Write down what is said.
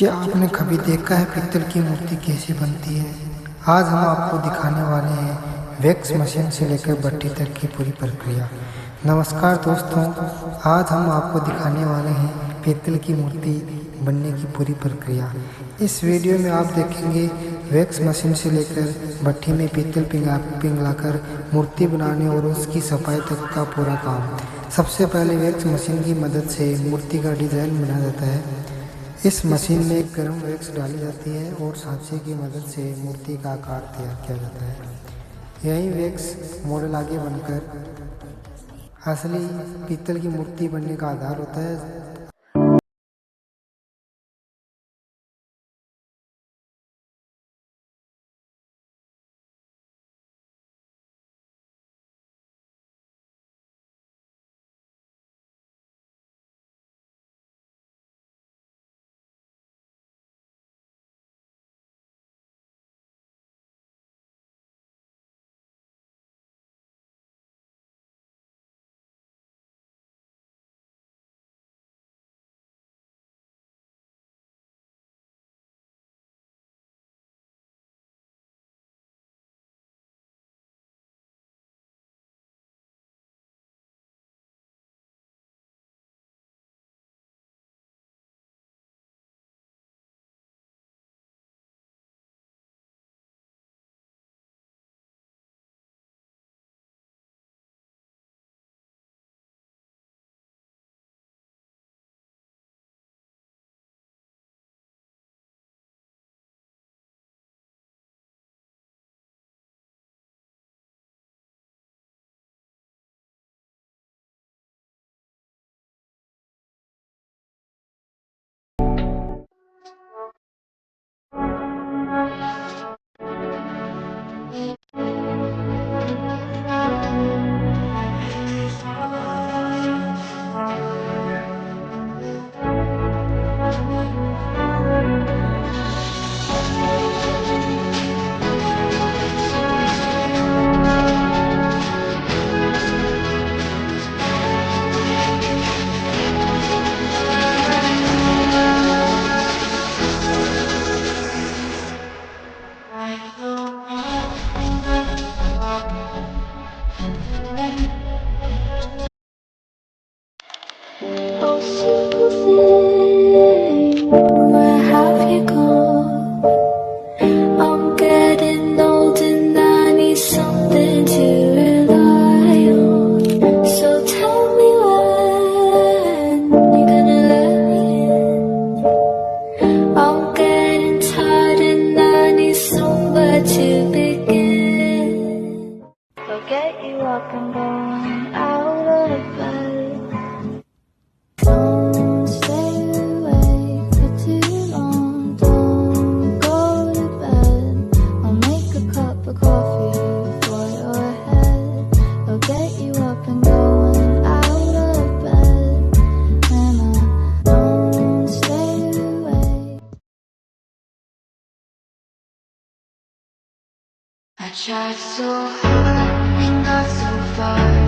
क्या आपने कभी देखा है पित्तल की मूर्ति कैसे बनती है? आज हम आपको दिखाने वाले हैं वैक्स मशीन से लेकर भट्टी तक की पूरी प्रक्रिया। नमस्कार दोस्तों, आज हम आपको दिखाने वाले हैं पित्तल की मूर्ति बनने की पूरी प्रक्रिया। इस वीडियो में आप देखेंगे वैक्स मशीन से लेकर भट्टी में पित्तल पिघलाकर मूर्ति बनाने और उसकी सफाई तक का पूरा काम। सबसे पहले वैक्स मशीन की मदद से मूर्ति का डिज़ाइन बनाया जाता है। इस मशीन में गर्म वैक्स डाली जाती है और साँचे की मदद से मूर्ति का आकार तैयार किया जाता है। यही वैक्स मॉडल आगे बनकर असली पीतल की मूर्ति बनने का आधार होता है। Oh, simple thing, where have you gone? I'm getting old and I need something to rely on. So tell me when you're gonna let me in. I'm getting tired and I need somewhere to begin. So get you up and going out of bed. Don't stay awake for too long. Don't go to bed. I'll make a cup of coffee for your head. I'll get you up and going out of bed. And I don't stay awake. I tried so hard and got so far.